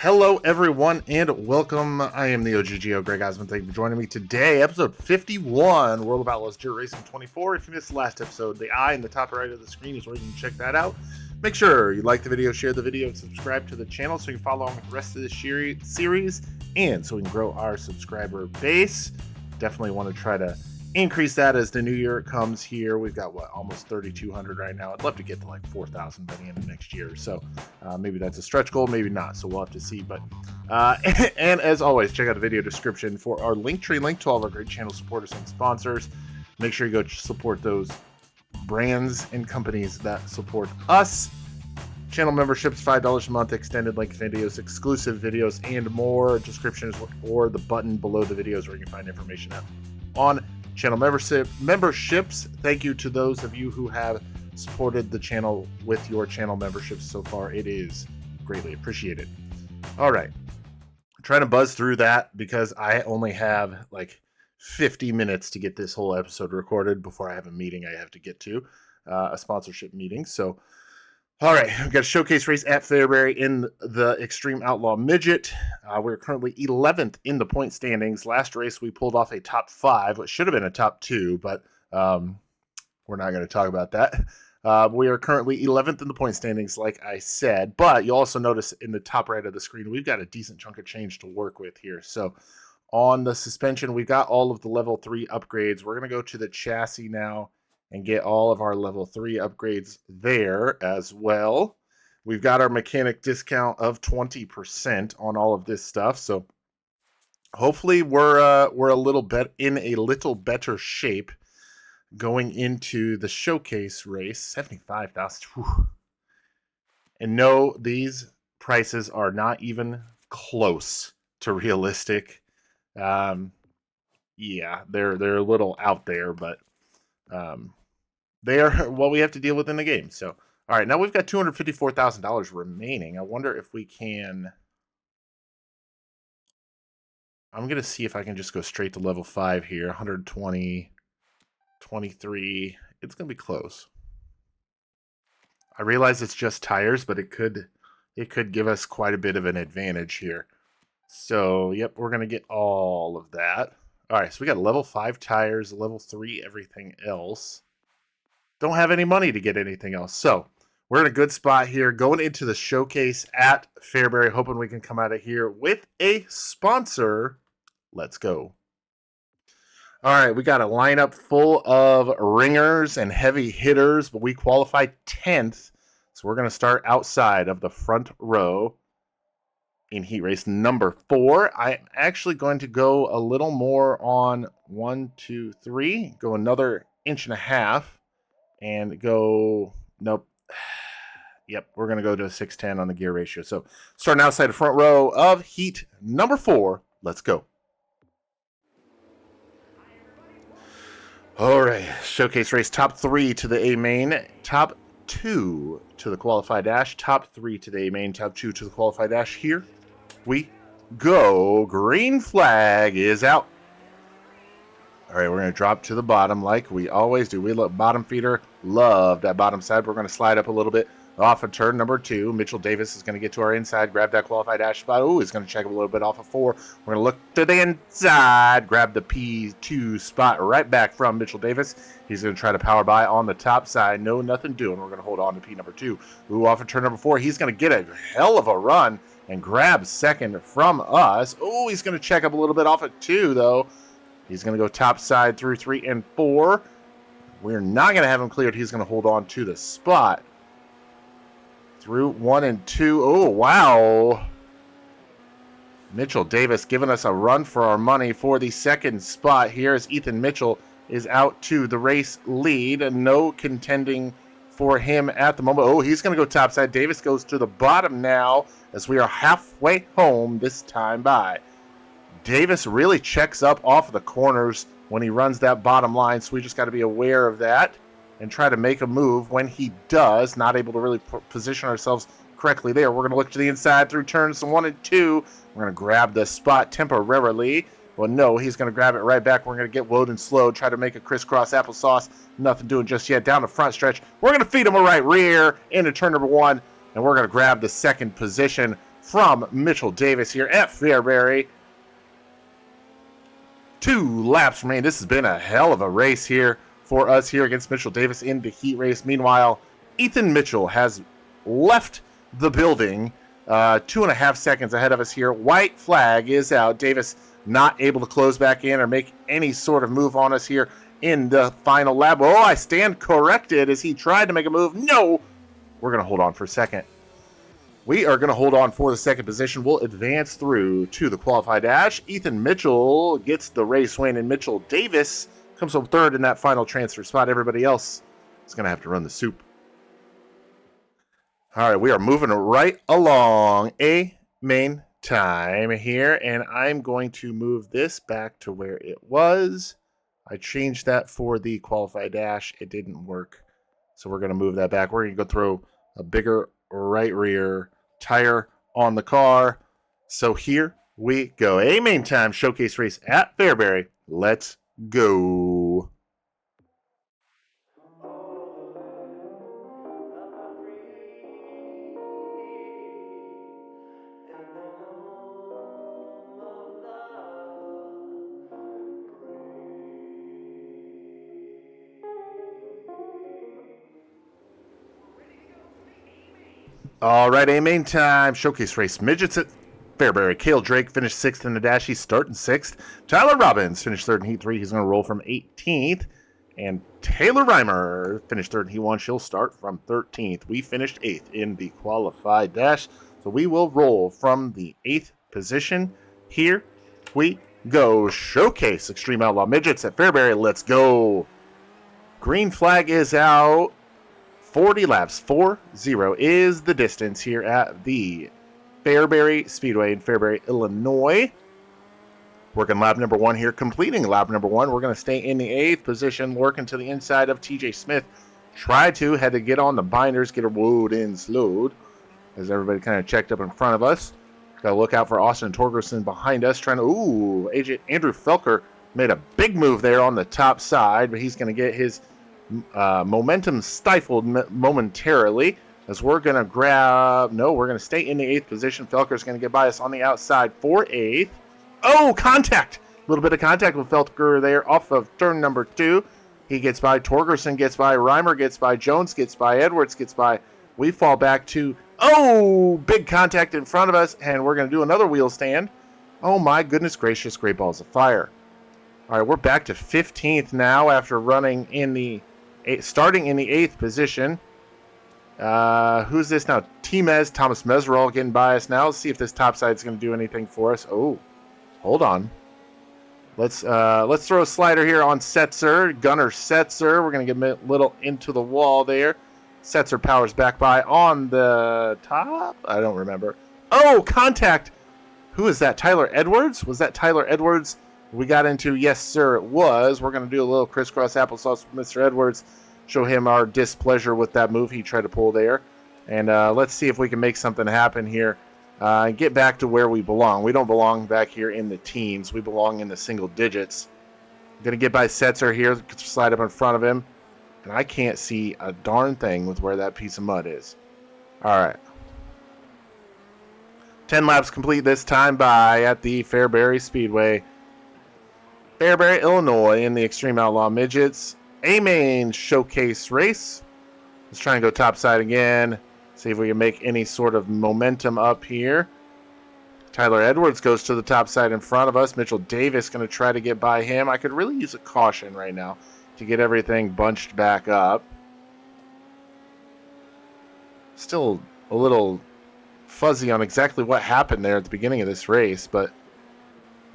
Hello, everyone, and welcome. I am the OGGO, Greg Osmond. Thank you for joining me today. Episode 51, World of Outlaws Dirt Racing 24. If you missed the last episode, the eye in the top right of the screen is where you can check that out. Make sure you like the video, share the video, and subscribe to the channel so you can follow along with the rest of this series, and so we can grow our subscriber base. Definitely want to try to increase that as the new year comes here. We've got almost 3,200 right now. I'd love to get to like 4,000 by the end of next year. So maybe that's a stretch goal, maybe not. So we'll have to see. But and as always, check out the video description for our link to all of our great channel supporters and sponsors. Make sure you go support those brands and companies that support us. Channel memberships, $5 a month, extended length videos, exclusive videos, and more. Descriptions or the button below the videos where you can find information on channel memberships. Thank you to those of you who have supported the channel with your channel memberships so far. It is greatly appreciated. All right, I'm trying to buzz through that because I only have like 50 minutes to get this whole episode recorded before I have a meeting I have to get to, a sponsorship meeting. So all right, we've got a showcase race at Fairbury in the Extreme Outlaw Midget. We're currently 11th in the point standings. Last race, we pulled off a top 5, which should have been a top 2, but we're not going to talk about that. We are currently 11th in the point standings, like I said, but you'll also notice in the top right of the screen, we've got a decent chunk of change to work with here. So on the suspension, we've got all of the level 3 upgrades. We're going to go to the chassis now and get all of our level 3 upgrades there as well. We've got our mechanic discount of 20% on all of this stuff, so hopefully we're a little bit in a little better shape going into the showcase race. 75,000. And no, these prices are not even close to realistic. Yeah, they're a little out there, but they are what we have to deal with in the game. So, all right, now we've got $254,000 remaining. I wonder if we can. I'm going to see if I can just go straight to level 5 here. 120, 23. It's going to be close. I realize it's just tires, but it could give us quite a bit of an advantage here. So, yep, we're going to get all of that. All right, so we got level 5 tires, level 3 everything else. Don't have any money to get anything else. So we're in a good spot here going into the showcase at Fairbury, hoping we can come out of here with a sponsor. Let's go. All right, we got a lineup full of ringers and heavy hitters, but we qualified 10th. So we're going to start outside of the front row in heat race number 4. I'm actually going to go a little more on 1, 2, 3, go another 1.5 inches. And go, nope. Yep, we're going to go to a 610 on the gear ratio. So starting outside the front row of heat number 4. Let's go. All right, showcase race top 3 to the A-main, top 2 to the qualified dash, top 3 to the A-main, top 2 to the qualified dash. Here we go. Green flag is out. All right, we're going to drop to the bottom like we always do. We love bottom feeder. Love that bottom side. We're going to slide up a little bit off of turn number 2. Mitchell Davis is going to get to our inside, grab that qualified dash spot. Oh, he's going to check a little bit off of 4. We're going to look to the inside, grab the P2 spot right back from Mitchell Davis. He's going to try to power by on the top side. No, nothing doing. We're going to hold on to P number 2. Ooh, off of turn number 4. He's going to get a hell of a run and grab second from us. Oh, he's going to check up a little bit off of 2, though. He's going to go top side through 3 and 4. We're not going to have him cleared. He's going to hold on to the spot. Through 1 and 2. Oh, wow. Mitchell Davis giving us a run for our money for the second spot here as Ethan Mitchell is out to the race lead. No contending for him at the moment. Oh, he's going to go top side. Davis goes to the bottom now as we are halfway home this time by. Davis really checks up off of the corners when he runs that bottom line, so we just got to be aware of that and try to make a move when he does. Not able to really position ourselves correctly there. We're going to look to the inside through turns 1 and 2. We're going to grab the spot temporarily. Well, no, he's going to grab it right back. We're going to get woed and slowed, try to make a crisscross applesauce. Nothing doing just yet. Down the front stretch. We're going to feed him a right rear into turn number 1, and we're going to grab the second position from Mitchell Davis here at Fairbury. 2 laps remain. This has been a hell of a race here for us here against Mitchell Davis in the heat race. Meanwhile, Ethan Mitchell has left the building 2.5 seconds ahead of us here. White flag is out. Davis not able to close back in or make any sort of move on us here in the final lap. Oh, I stand corrected as he tried to make a move. No, we're going to hold on for a second. We are going to hold on for the second position. We'll advance through to the qualified dash. Ethan Mitchell gets the race win, and Mitchell Davis comes home third in that final transfer spot. Everybody else is going to have to run the soup. All right, we are moving right along. A-main time here, and I'm going to move this back to where it was. I changed that for the qualified dash. It didn't work, so we're going to move that back. We're going to go throw a bigger right rear tire on the car. So here we go. A-main time showcase race at Fairbury. Let's go. All right, A-main time. Showcase race. Midgets at Fairbury. Cale Drake finished 6th in the dash. He's starting 6th. Tyler Robbins finished 3rd in Heat 3. He's going to roll from 18th. And Taylor Reimer finished 3rd in Heat 1. She'll start from 13th. We finished 8th in the qualified dash. So we will roll from the 8th position. Here we go. Showcase Extreme Outlaw Midgets at Fairbury. Let's go. Green flag is out. 40 laps, 4-0 is the distance here at the Fairbury Speedway in Fairbury, Illinois. Working lap number 1 here, completing lap number 1. We're going to stay in the 8th position, working to the inside of TJ Smith. Had to get on the binders, get her wooed in slowed, as everybody kind of checked up in front of us. Got to look out for Austin Torgerson behind us, trying to, Andrew Felker made a big move there on the top side, but he's going to get his momentum stifled momentarily as we're going to we're going to stay in the 8th position. Felker's going to get by us on the outside for 8th. Oh, contact! A little bit of contact with Felker there off of turn number 2. He gets by, Torgerson gets by, Reimer gets by, Jones gets by, Edwards gets by. We fall back to, big contact in front of us, and we're going to do another wheel stand. Oh my goodness gracious, great balls of fire. All right, we're back to 15th now after running starting in the 8th position. Who's this now? Thomas Meserol getting by us now. Let's see if this top side's going to do anything for us. Oh, hold on. Let's throw a slider here on Setzer. Gunnar Setzer. We're going to get a little into the wall there. Setzer powers back by on the top. I don't remember. Oh, contact. Who is that? Tyler Edwards? Was that Tyler Edwards? We got into, yes, sir, it was. We're going to do a little crisscross applesauce with Mr. Edwards. Show him our displeasure with that move he tried to pull there. And let's see if we can make something happen here and get back to where we belong. We don't belong back here in the teens. We belong in the single digits. I'm going to get by Setzer here, slide up in front of him. And I can't see a darn thing with where that piece of mud is. All right. 10 laps complete this time by at the Fairbury Speedway. Fairbury, Illinois, in the Extreme Outlaw Midgets A-main showcase race. Let's try and go topside again. See if we can make any sort of momentum up here. Tyler Edwards goes to the top side in front of us. Mitchell Davis going to try to get by him. I could really use a caution right now to get everything bunched back up. Still a little fuzzy on exactly what happened there at the beginning of this race, but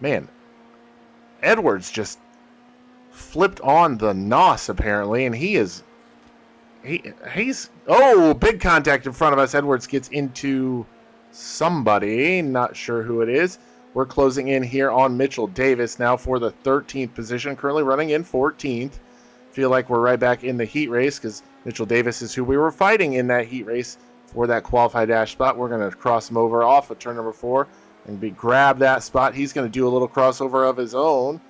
man, Edwards just flipped on the NOS apparently, and he's big contact in front of us. Edwards gets into somebody, not sure who it is. We're closing in here on Mitchell Davis now for the 13th position, currently running in 14th. Feel like we're right back in the heat race because Mitchell Davis is who we were fighting in that heat race for that qualified dash spot. We're going to cross him over off of turn number 4 and grab that spot. He's going to do a little crossover of his own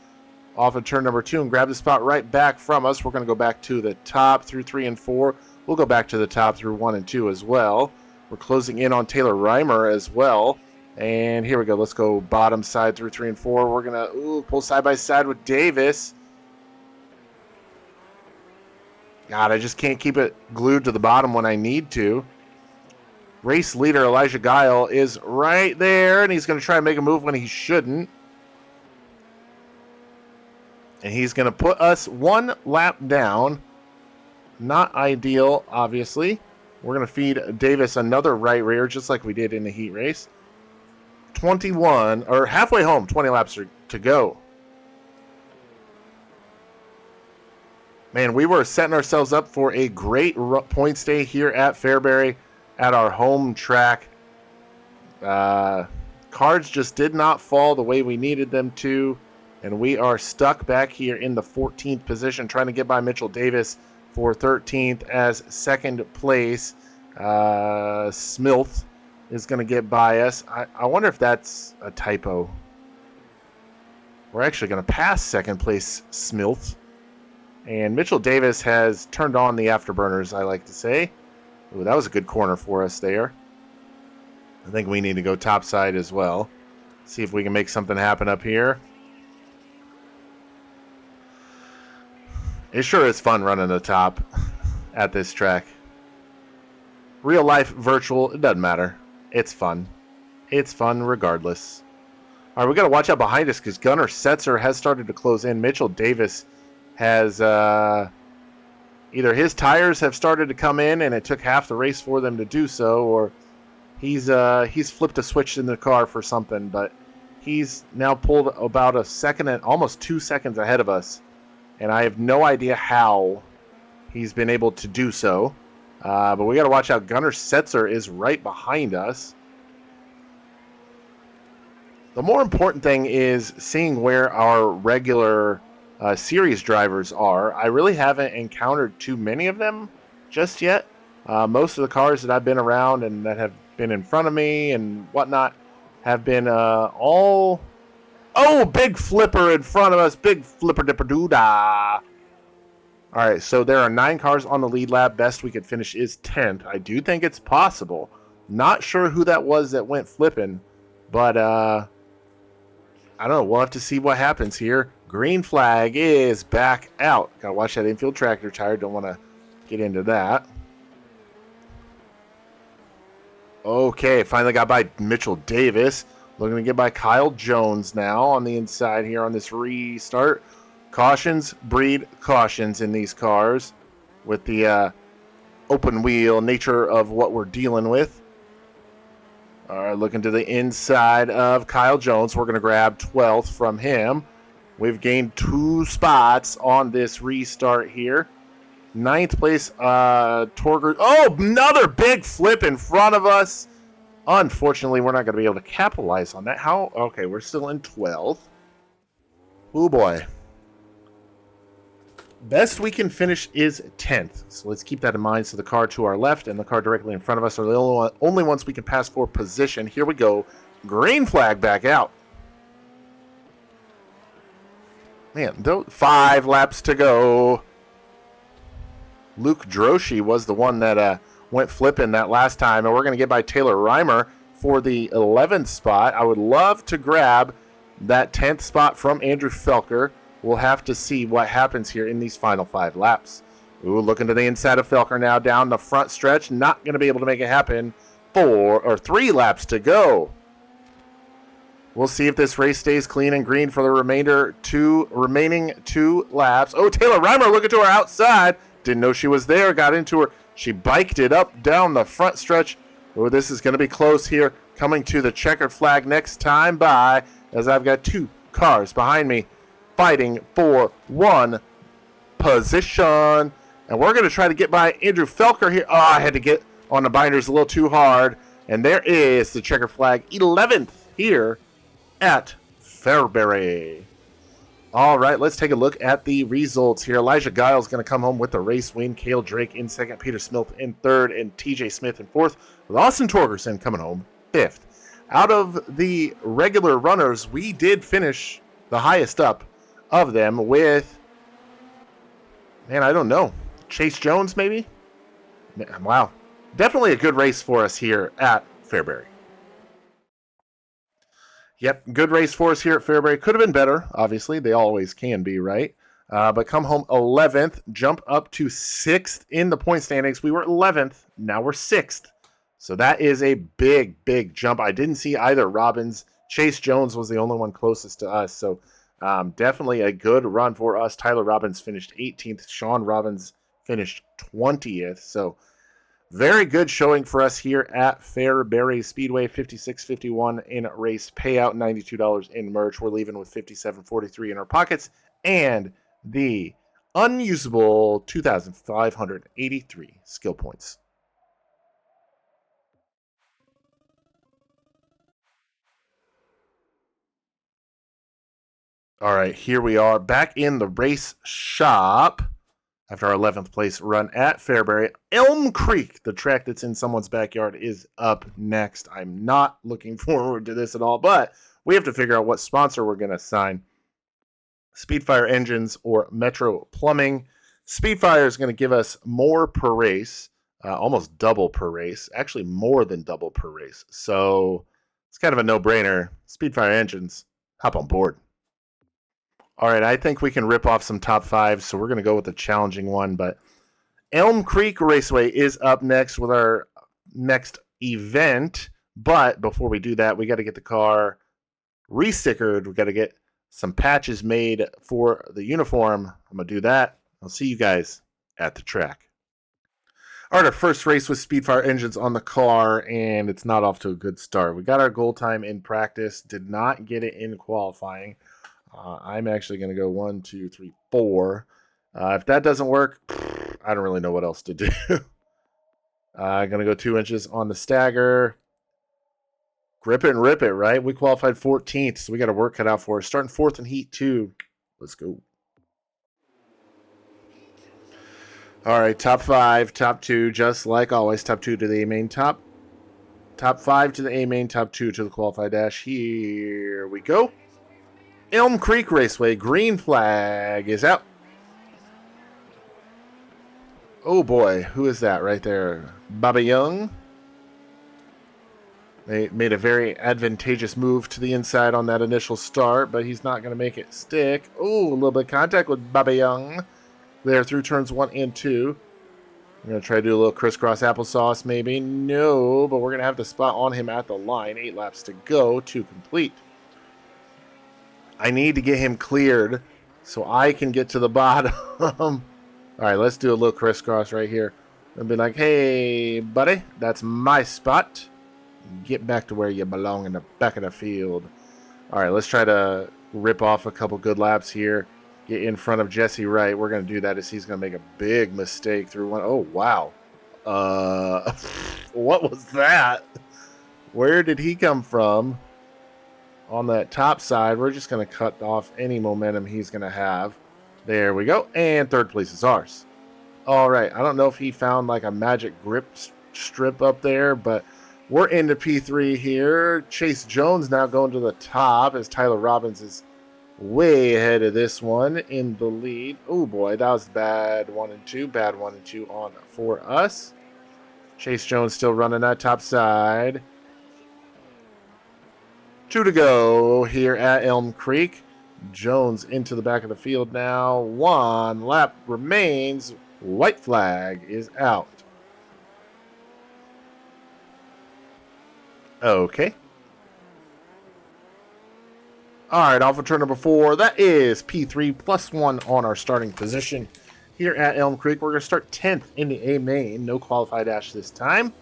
off of turn number 2 and grab the spot right back from us. We're going to go back to the top through 3 and 4. We'll go back to the top through 1 and 2 as well. We're closing in on Taylor Reimer as well. And here we go. Let's go bottom side through 3 and 4. We're going to pull side by side with Davis. God, I just can't keep it glued to the bottom when I need to. Race leader Elijah Guile is right there, and he's going to try and make a move when he shouldn't. And he's going to put us 1 lap down. Not ideal, obviously. We're going to feed Davis another right rear, just like we did in the heat race. 21, or halfway home, 20 laps to go. Man, we were setting ourselves up for a great points day here at Fairbury at our home track. Cards just did not fall the way we needed them to, and we are stuck back here in the 14th position trying to get by Mitchell Davis for 13th as second place. Smilth is going to get by us. I wonder if that's a typo. We're actually going to pass second place Smilth. And Mitchell Davis has turned on the afterburners, I like to say. Ooh, that was a good corner for us there. I think we need to go topside as well. See if we can make something happen up here. It sure is fun running the top at this track. Real life, virtual, it doesn't matter. It's fun. It's fun regardless. All right, we got to watch out behind us because Gunnar Setzer has started to close in. Mitchell Davis has either his tires have started to come in and it took half the race for them to do so, or he's flipped a switch in the car for something, but he's now pulled about a second and almost 2 seconds ahead of us, and I have no idea how he's been able to do so. But we got to watch out. Gunnar Setzer is right behind us. The more important thing is seeing where our regular series drivers are. I really haven't encountered too many of them just yet. Most of the cars that I've been around and that have been in front of me and whatnot have been all... Oh, big flipper in front of us. Big flipper dipper doo-dah. All right, so there are 9 cars on the lead lap. Best we could finish is 10th. I do think it's possible. Not sure who that was that went flipping, but I don't know. We'll have to see what happens here. Green flag is back out. Got to watch that infield tractor tire. Don't want to get into that. Okay, finally got by Mitchell Davis. Looking to get by Kyle Jones now on the inside here on this restart. Cautions breed cautions in these cars with the open wheel nature of what we're dealing with. All right, looking to the inside of Kyle Jones. We're going to grab 12th from him. We've gained 2 spots on this restart here. 9th place, Torger. Oh, another big flip in front of us. Unfortunately, we're not going to be able to capitalize on that. How? Okay, we're still in 12th. Oh, boy. Best we can finish is 10th. So let's keep that in mind. So the car to our left and the car directly in front of us are the only ones we can pass for position. Here we go. Green flag back out. Man, 5 laps to go. Luke Droshi was the one that went flipping that last time. And we're going to get by Taylor Reimer for the 11th spot. I would love to grab that 10th spot from Andrew Felker. We'll have to see what happens here in these final 5 laps. Ooh, looking to the inside of Felker now down the front stretch. Not going to be able to make it happen. 3 laps to go. We'll see if this race stays clean and green for the remaining 2 laps. Oh, Taylor Reimer looking to her outside. Didn't know she was there. Got into her. She biked it up down the front stretch. Oh, this is going to be close here. Coming to the checkered flag next time by, as I've got 2 cars behind me fighting for 1 position. And we're going to try to get by Andrew Felker here. Oh, I had to get on the binders a little too hard. And there is the checkered flag, 11th here at Fairbury. All right, let's take a look at the results here. Elijah Giles going to come home with the race win. Cale Drake in second, Peter Smith in third, and TJ Smith in fourth, with Austin Torgerson coming home fifth. Out of the regular runners, we did finish the highest up of them with, man, I don't know, Chase Jones maybe? Wow. Definitely a good race for us here at Fairbury. Yep, good race for us here at Fairbury. Could have been better, obviously. They always can be, right? But come home 11th, jump up to 6th in the point standings. We were 11th, now we're 6th. So that is a big, big jump. I didn't see either Robbins. Chase Jones was the only one closest to us. So definitely a good run for us. Tyler Robbins finished 18th. Sean Robbins finished 20th. So very good showing for us here at Fairbury Speedway. $56.51 in race payout, $92 in merch. We're leaving with $57.43 in our pockets and the unusable 2,583 skill points. All right, here we are back in the race shop after our 11th place run at Fairbury. Elm Creek, the track that's in someone's backyard, is up next. I'm not looking forward to this at all, but we have to figure out what sponsor we're going to sign. Speedfire Engines or Metro Plumbing. Speedfire is going to give us more per race, almost double per race, actually more than double per race. So it's kind of a no-brainer. Speedfire Engines, hop on board. All right, I think we can rip off some top fives, so we're going to go with a challenging one. But Elm Creek Raceway is up next with our next event. But before we do that, we got to get the car re-stickered. We got to get some patches made for the uniform. I'm going to do that. I'll see you guys at the track. All right, our first race with Speedfire Engines on the car, and it's not off to a good start. We got our goal time in practice, did not get it in qualifying. I'm actually going to go 1, 2, 3, 4. If that doesn't work, I don't really know what else to do. I'm going to go 2 inches on the stagger. Grip it and rip it, right? We qualified 14th, so we got a work cut out for us. Starting 4th in Heat 2. Let's go. All right, top 5, top 2, just like always. Top 2 to the A-main, top 5 to the A-main, top 2 to the qualified dash. Here we go. Elm Creek Raceway, green flag is out. Oh boy, who is that right there? Bobby Young. They made a very advantageous move to the inside on that initial start, but he's not going to make it stick. Oh, a little bit of contact with Bobby Young there through turns 1 and 2. I'm going to try to do a little crisscross applesauce maybe. No, but we're going to have the spot on him at the line. 8 laps to go to complete. I need to get him cleared so I can get to the bottom. All right, let's do a little crisscross right here. And be like, hey, buddy, that's my spot. Get back to where you belong in the back of the field. All right, let's try to rip off a couple good laps here. Get in front of Jesse Wright. We're going to do that as he's going to make a big mistake through one. Oh, wow. What was that? Where did he come from? On that top side, we're just going to cut off any momentum he's going to have. There we go. And third place is ours. All right. I don't know if he found like a magic grip strip up there, but we're into P3 here. Chase Jones now going to the top as Tyler Robbins is way ahead of this one in the lead. Oh boy, that was bad 1 and 2. Bad 1 and 2 on for us. Chase Jones still running that top side. 2 to go here at Elm Creek. Jones into the back of the field now. 1 lap remains. White flag is out. Okay. All right, off of turn number 4. That is P3 plus 1 on our starting position here at Elm Creek. We're going to start 10th in the A-main. No qualified dash this time.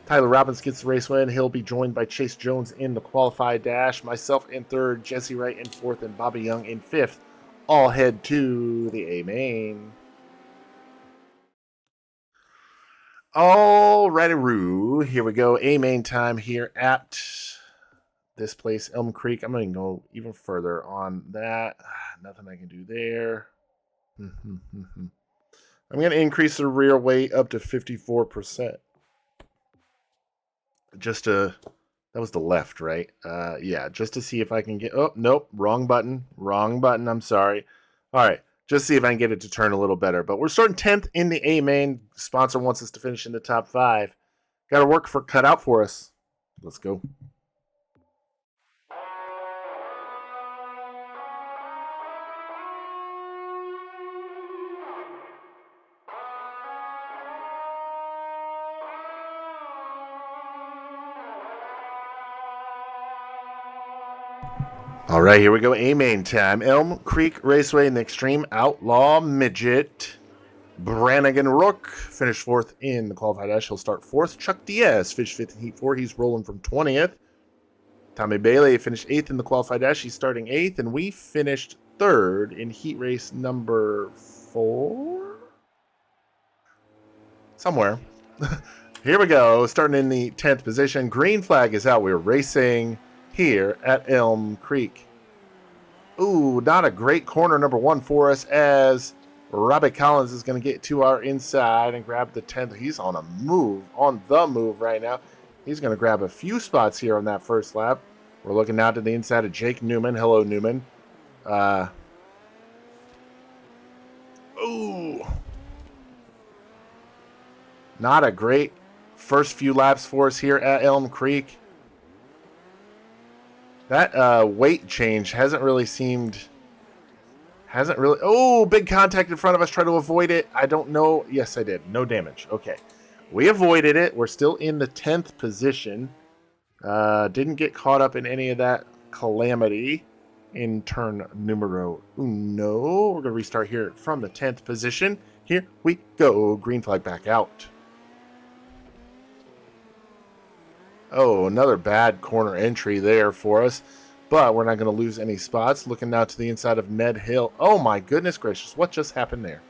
Tyler Robbins gets the race win. He'll be joined by Chase Jones in the qualified dash. Myself in 3rd, Jesse Wright in 4th, and Bobby Young in 5th. All head to the A-main. All righty-roo. Here we go. A-main time here at this place, Elm Creek. I'm going to go even further on that. Nothing I can do there. I'm going to increase the rear weight up to 54%. Just to, that was the left, right? Yeah, just to see if I can get, oh, nope, wrong button, I'm sorry. All right, Just see if I can get it to turn a little better. But we're starting 10th in the A-main. Sponsor wants us to finish in the top 5. Got to work cut out for us. Let's go. All right, here we go. A-main time. Elm Creek Raceway in the Extreme Outlaw Midget. Brannigan Rook finished 4th in the qualified dash. He'll start 4th. Chuck Diaz finished 5th in Heat 4. He's rolling from 20th. Tommy Bailey finished 8th in the qualified dash. He's starting 8th. And we finished 3rd in heat race number 4? Somewhere. Here we go. Starting in the 10th position. Green flag is out. We're racing here at Elm Creek. Ooh, not a great corner number 1 for us, as Robbie Collins is going to get to our inside and grab the 10th. He's on the move right now. He's going to grab a few spots here on that first lap. We're looking now to the inside of Jake Newman. Hello, Newman. Ooh. Not a great first few laps for us here at Elm Creek. That weight change hasn't really... Oh, big contact in front of us. Try to avoid it. I don't know. Yes, I did. No damage. Okay. We avoided it. We're still in the 10th position. Didn't get caught up in any of that calamity in turn numero uno. We're going to restart here from the 10th position. Here we go. Green flag back out. Oh, another bad corner entry there for us. But we're not going to lose any spots. Looking now to the inside of Ned Hill. Oh my goodness gracious. What just happened there?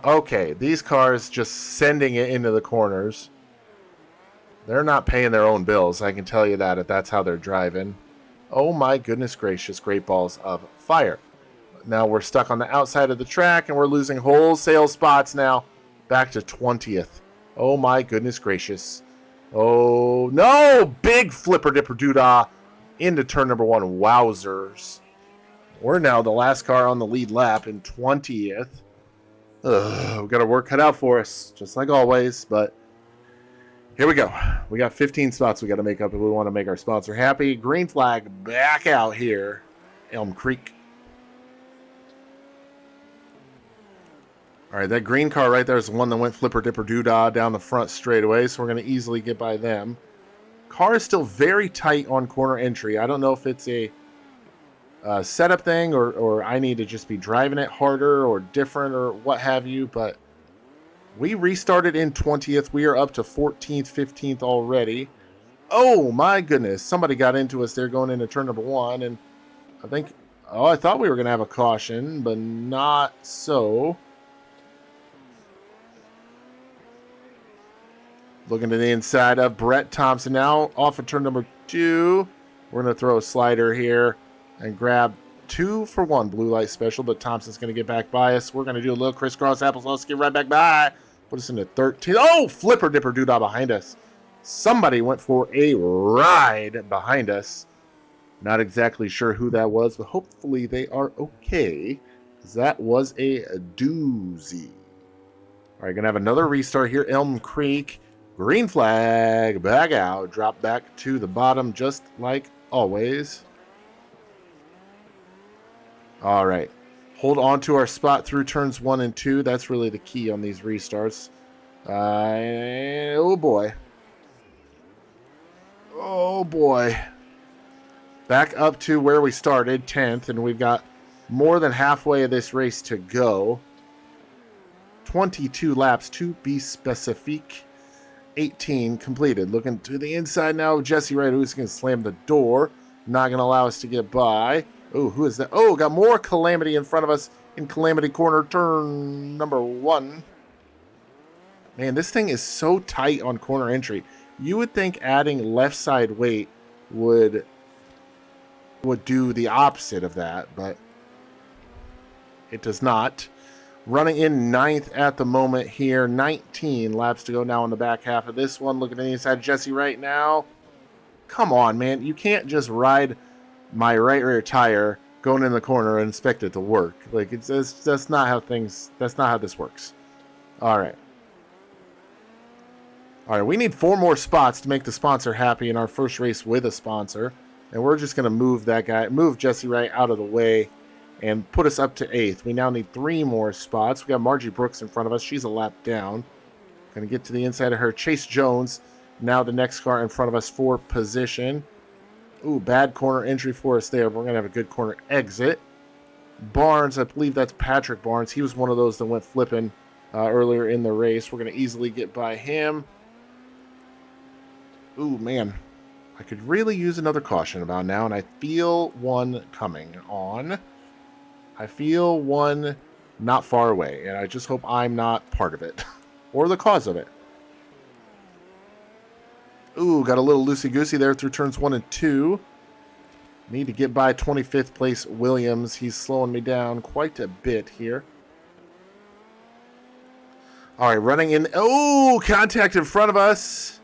Okay, these cars just sending it into the corners. They're not paying their own bills. I can tell you that if that's how they're driving. Oh my goodness gracious. Great balls of fire. Now we're stuck on the outside of the track and we're losing wholesale spots now. Back to 20th. Oh my goodness gracious. Oh no! Big flipper dipper doodah into turn number 1. Wowzers. We're now the last car on the lead lap in 20th. We've got our work cut out for us, just like always, but here we go. We got 15 spots we got to make up if we want to make our sponsor happy. Green flag back out here. Elm Creek. All right, that green car right there is the one that went flipper dipper doodah down the front straightaway, so we're going to easily get by them. Car is still very tight on corner entry. I don't know if it's a setup thing or I need to just be driving it harder or different or what have you, but we restarted in 20th. We are up to 14th, 15th already. Oh my goodness, somebody got into us there going into turn number 1, and I thought we were going to have a caution, but not so. Looking to the inside of Brett Thompson now. Off of turn number 2. We're going to throw a slider here and grab 2 for 1 blue light special, but Thompson's going to get back by us. We're going to do a little crisscross applesauce, get right back by. Put us into 13. Oh, flipper dipper doodah behind us. Somebody went for a ride behind us. Not exactly sure who that was, but hopefully they are okay. That was a doozy. All right, going to have another restart here. Elm Creek. Green flag, back out, drop back to the bottom just like always. All right, hold on to our spot through turns 1 and 2. That's really the key on these restarts. Oh boy. Oh boy. Back up to where we started, 10th, and we've got more than halfway of this race to go. 22 laps to be specific. 18 completed. Looking to the inside now. Jesse Wright, who's going to slam the door. Not going to allow us to get by. Oh, who is that? Oh, got more Calamity in front of us in Calamity Corner, turn number 1. Man, this thing is so tight on corner entry. You would think adding left side weight would do the opposite of that, but it does not. Running in 9th at the moment here. 19 laps to go now on the back half of this one. Looking at the inside, Jesse right now. Come on, man. You can't just ride my right rear tire going in the corner and expect it to work. Like, that's not how this works. All right. All right, we need 4 more spots to make the sponsor happy in our first race with a sponsor. And we're just going to move Jesse Wright out of the way and put us up to 8th. We now need 3 more spots. We got Margie Brooks in front of us. She's a lap down. Going to get to the inside of her. Chase Jones, now the next car in front of us for position. Ooh, bad corner entry for us there. But we're going to have a good corner exit. Barnes, I believe that's Patrick Barnes. He was one of those that went flipping earlier in the race. We're going to easily get by him. Ooh, man. I could really use another caution about now, and I feel one coming on. I feel one not far away, and I just hope I'm not part of it or the cause of it. Ooh, got a little loosey-goosey there through turns 1 and 2. Need to get by 25th place Williams. He's slowing me down quite a bit here. All right, running in. Oh, contact in front of us.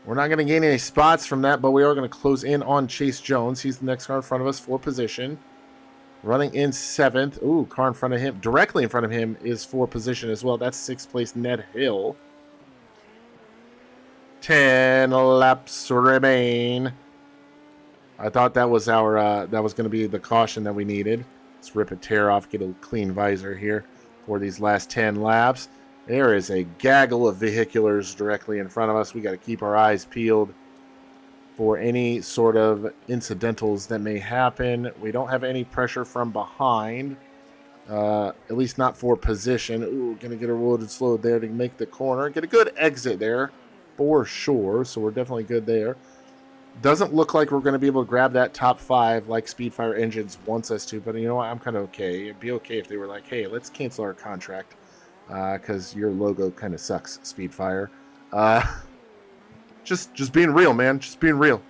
We're not going to gain any spots from that, but we are going to close in on Chase Jones. He's the next car in front of us for position. Running in 7th. Ooh, car in front of him. Directly in front of him is for position as well. That's 6th place Ned Hill. 10 laps remain. I thought that was our that was going to be the caution that we needed. Let's rip a tear off, get a clean visor here for these last 10 laps. There is a gaggle of vehiculars directly in front of us. We got to keep our eyes peeled for any sort of incidentals that may happen. We don't have any pressure from behind, at least not for position. Ooh, going to get a loaded slow there to make the corner. Get a good exit there for sure, so we're definitely good there. Doesn't look like we're going to be able to grab that top 5 like Speedfire Engines wants us to, but you know what? I'm kind of okay. It'd be okay if they were like, hey, let's cancel our contract because your logo kind of sucks, Speedfire. Just being real, man. Just being real.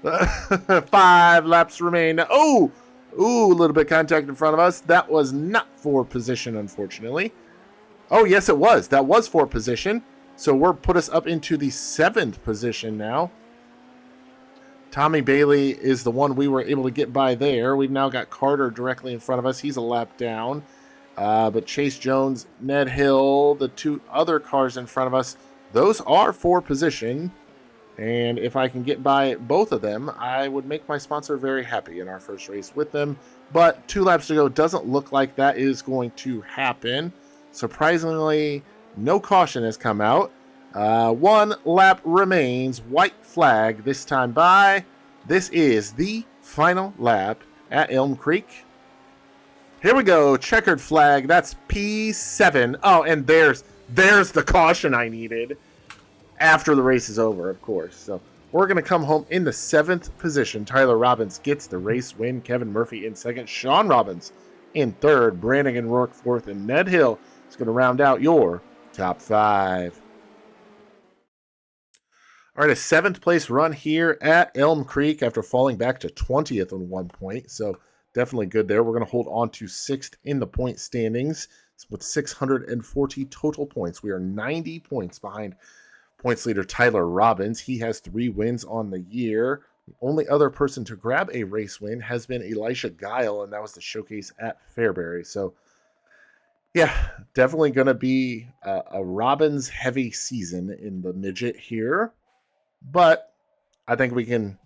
5 laps remain. Oh! Ooh, a little bit of contact in front of us. That was not for position, unfortunately. Oh, yes, it was. That was for position. So we're put us up into the 7th position now. Tommy Bailey is the one we were able to get by there. We've now got Carter directly in front of us. He's a lap down. But Chase Jones, Ned Hill, the 2 other cars in front of us, those are for position. And if I can get by both of them, I would make my sponsor very happy in our first race with them. But 2 laps to go. Doesn't look like that is going to happen. Surprisingly, no caution has come out. 1 lap remains. White flag this time by. This is the final lap at Elm Creek. Here we go. Checkered flag. That's P7. Oh, and there's the caution I needed after the race is over, of course. So we're going to come home in the 7th position. Tyler Robbins gets the race win. Kevin Murphy in 2nd. Sean Robbins in 3rd. Brandon Rourke 4th. And Ned Hill is going to round out your top 5. All right, a 7th place run here at Elm Creek after falling back to 20th on 1 point. So definitely good there. We're going to hold on to 6th in the point standings with 640 total points. We are 90 points behind points leader Tyler Robbins. He has 3 wins on the year. The only other person to grab a race win has been Elisha Guile, and that was the showcase at Fairbury. So yeah, definitely going to be a Robbins heavy season in the midget here. But I think we can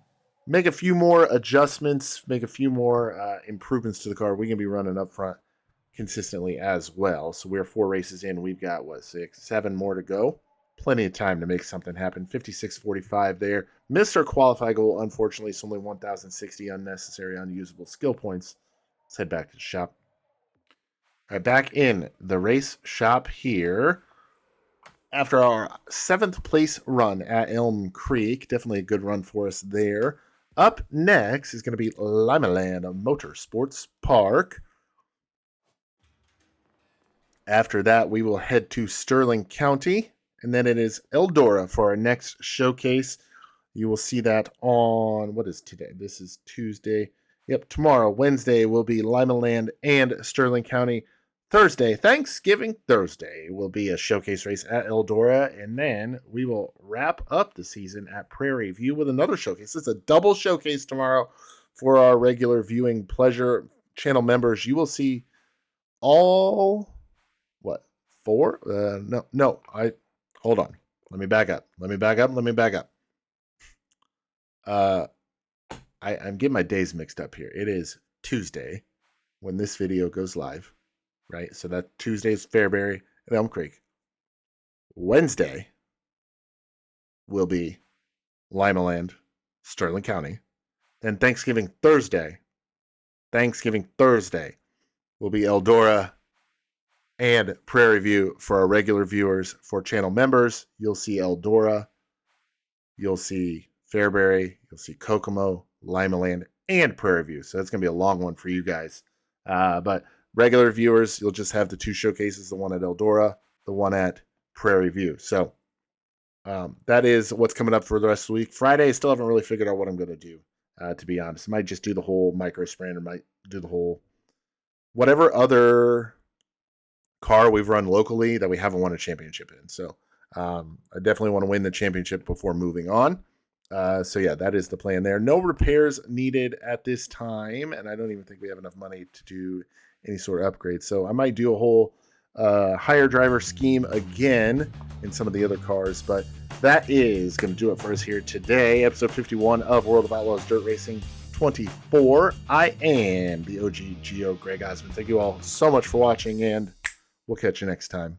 make a few more adjustments, make a few more improvements to the car. We can be running up front consistently as well. So we're 4 races in. We've got, 6, 7 more to go. Plenty of time to make something happen. 56.45 there. Missed our qualify goal, unfortunately. It's only 1,060 unnecessary, unusable skill points. Let's head back to the shop. All right, back in the race shop here. After our 7th place run at Elm Creek, definitely a good run for us there. Up next is going to be Limaland Motorsports Park. After that, we will head to Sterling County, and then it is Eldora for our next showcase. You will see that on, what is today? This is Tuesday. Yep, tomorrow, Wednesday, will be Limaland and Sterling County. Thursday, Thanksgiving Thursday, will be a showcase race at Eldora, and then we will wrap up the season at Prairie View with another showcase. It's a double showcase tomorrow, For our regular viewing pleasure channel members, you will see all, what, 4? No, hold on. Let me back up. I'm getting my days mixed up here. It is Tuesday when this video goes live, right? So that Tuesday is Fairbury and Elm Creek. Wednesday will be Limaland, Sterling County. Then Thanksgiving Thursday will be Eldora and Prairie View for our regular viewers. For channel members, you'll see Eldora, you'll see Fairbury, you'll see Kokomo, Limaland, and Prairie View. So that's going to be a long one for you guys. But regular viewers, you'll just have the 2 showcases, the one at Eldora, the one at Prairie View. So that is what's coming up for the rest of the week. Friday, I still haven't really figured out what I'm going to do, to be honest. I might just do the whole micro sprint, or might do the whole whatever other car we've run locally that we haven't won a championship in. So I definitely want to win the championship before moving on. So yeah, that is the plan there. No repairs needed at this time, and I don't even think we have enough money to do any sort of upgrade. So I might do a whole hire driver scheme again in some of the other cars, but that is going to do it for us here today. Episode 51 of World of Outlaws Dirt Racing 24. I am the OG Geo, Greg Osmond. Thank you all so much for watching, and we'll catch you next time.